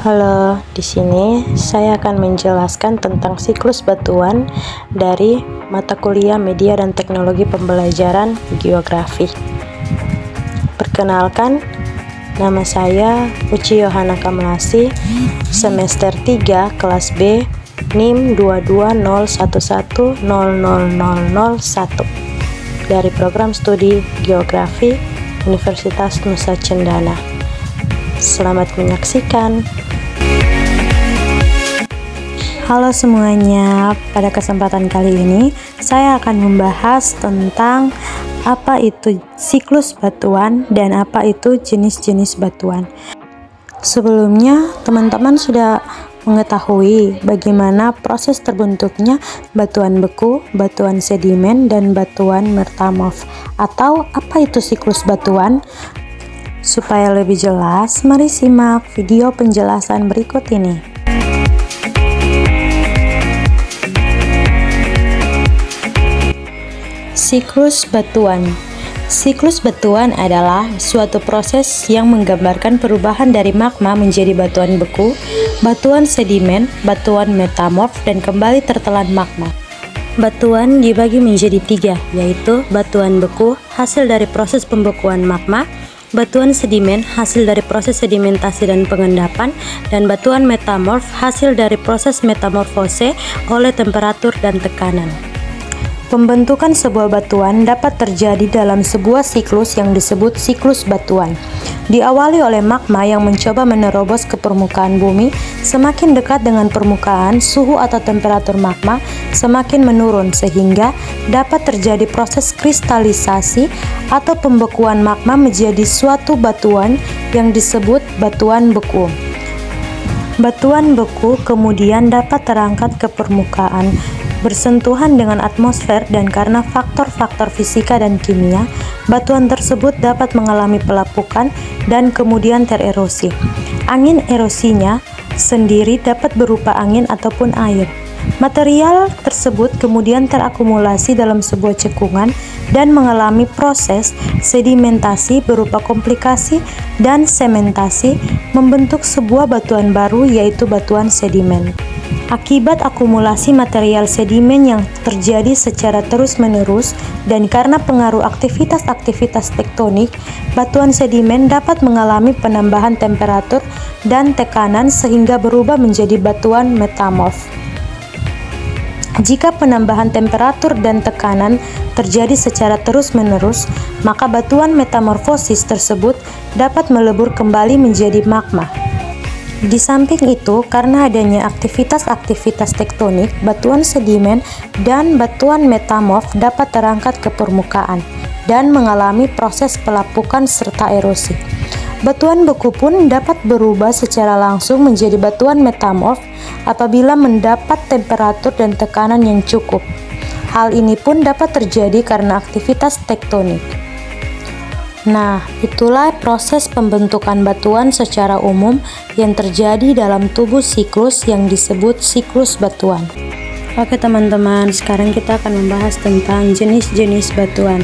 Halo, di sini saya akan menjelaskan tentang siklus batuan dari mata kuliah Media dan Teknologi Pembelajaran Geografi. Perkenalkan, nama saya Uci Yohana Kamlasi, semester 3 kelas B, NIM 22011000001 dari program studi Geografi Universitas Nusa Cendana. Selamat menyaksikan. Halo semuanya, pada kesempatan kali ini saya akan membahas tentang apa itu siklus batuan dan apa itu jenis-jenis batuan. Sebelumnya teman-teman sudah mengetahui bagaimana proses terbentuknya batuan beku, batuan sedimen, dan batuan metamorf, atau apa itu siklus batuan. Supaya lebih jelas, mari simak video penjelasan berikut ini. Siklus batuan. Siklus batuan adalah suatu proses yang menggambarkan perubahan dari magma menjadi batuan beku, batuan sedimen, batuan metamorf, dan kembali tertelan magma. Batuan dibagi menjadi 3, yaitu batuan beku hasil dari proses pembekuan magma, batuan sedimen hasil dari proses sedimentasi dan pengendapan, dan batuan metamorf hasil dari proses metamorfose oleh temperatur dan tekanan. Pembentukan sebuah batuan dapat terjadi dalam sebuah siklus yang disebut siklus batuan. Diawali oleh magma yang mencoba menerobos ke permukaan bumi. Semakin dekat dengan permukaan, suhu atau temperatur magma semakin menurun sehingga dapat terjadi proses kristalisasi atau pembekuan magma menjadi suatu batuan yang disebut batuan beku. Batuan beku kemudian dapat terangkat ke permukaan, bersentuhan dengan atmosfer, dan karena faktor-faktor fisika dan kimia, batuan tersebut dapat mengalami pelapukan dan kemudian tererosi. Angin erosinya sendiri dapat berupa angin ataupun air. Material tersebut kemudian terakumulasi dalam sebuah cekungan dan mengalami proses sedimentasi berupa komplikasi dan sementasi, membentuk sebuah batuan baru, yaitu batuan sedimen. Akibat akumulasi material sedimen yang terjadi secara terus-menerus dan karena pengaruh aktivitas-aktivitas tektonik, batuan sedimen dapat mengalami penambahan temperatur dan tekanan sehingga berubah menjadi batuan metamorf. Jika penambahan temperatur dan tekanan terjadi secara terus-menerus, maka batuan metamorfosis tersebut dapat melebur kembali menjadi magma. Di samping itu, karena adanya aktivitas-aktivitas tektonik, batuan sedimen dan batuan metamorf dapat terangkat ke permukaan dan mengalami proses pelapukan serta erosi. Batuan beku pun dapat berubah secara langsung menjadi batuan metamorf apabila mendapat temperatur dan tekanan yang cukup. Hal ini pun dapat terjadi karena aktivitas tektonik. Nah, itulah proses pembentukan batuan secara umum yang terjadi dalam tubuh siklus yang disebut siklus batuan. Oke teman-teman, sekarang kita akan membahas tentang jenis-jenis batuan.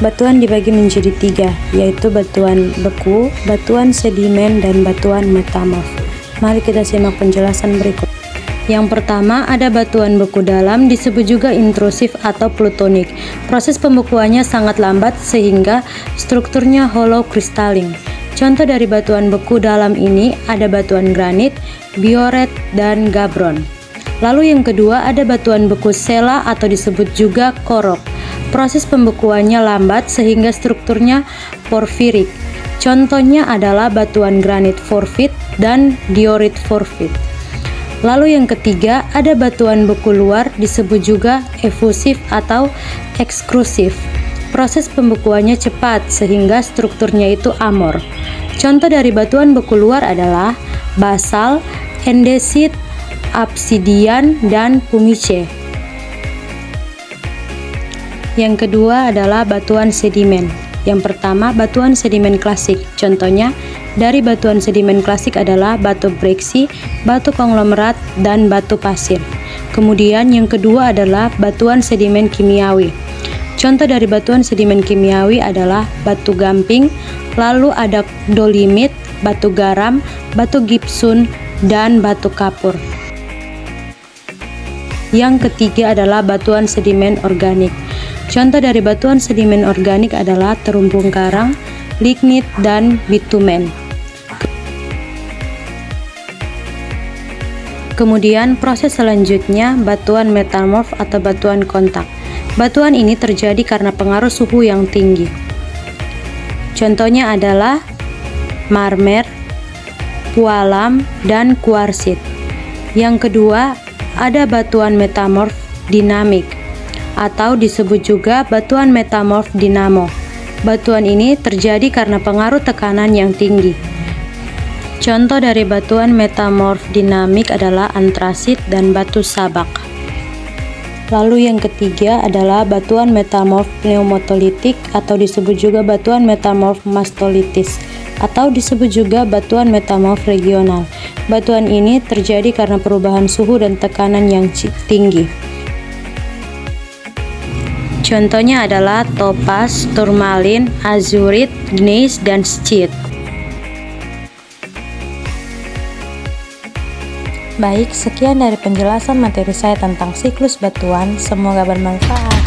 Batuan dibagi menjadi 3, yaitu batuan beku, batuan sedimen, dan batuan metamorf. Mari kita simak penjelasan berikut. Yang pertama, ada batuan beku dalam, disebut juga intrusif atau plutonik. Proses pembekuannya sangat lambat sehingga strukturnya hollow kristalin. Contoh dari batuan beku dalam ini ada batuan granit, bioret, dan gabron. Lalu yang kedua ada batuan beku sela atau disebut juga korok. Proses pembekuannya lambat sehingga strukturnya porfirik. Contohnya adalah batuan granit forfeit dan diorit forfeit. Lalu yang ketiga ada batuan beku luar, disebut juga efusif atau eksklusif. Proses pembekuannya cepat sehingga strukturnya itu amor. Contoh dari batuan beku luar adalah basal, endesit, obsidian, dan pumice. Yang kedua adalah batuan sedimen. Yang pertama, batuan sedimen klasik. Contohnya dari batuan sedimen klasik adalah batu breksi, batu konglomerat, dan batu pasir. Kemudian yang kedua adalah batuan sedimen kimiawi. Contoh dari batuan sedimen kimiawi adalah batu gamping, lalu ada dolimit, batu garam, batu gipsun, dan batu kapur. Yang ketiga adalah batuan sedimen organik. Contoh dari batuan sedimen organik adalah terumbu karang, lignit, dan bitumen. Kemudian proses selanjutnya batuan metamorf atau batuan kontak. Batuan ini terjadi karena pengaruh suhu yang tinggi. Contohnya adalah marmer, pualam, dan kuarsit. Yang kedua, ada batuan metamorf dinamik atau disebut juga batuan metamorf dinamo. Batuan ini terjadi karena pengaruh tekanan yang tinggi. Contoh dari batuan metamorf dinamik adalah antrasit dan batu sabak. Lalu yang ketiga adalah batuan metamorf pneumotolitik atau disebut juga batuan metamorf mastolitis atau disebut juga batuan metamorf regional. Batuan ini terjadi karena perubahan suhu dan tekanan yang tinggi. Contohnya adalah topas, turmalin, azurit, gneiss, dan schist. Baik, sekian dari penjelasan materi saya tentang siklus batuan. Semoga bermanfaat.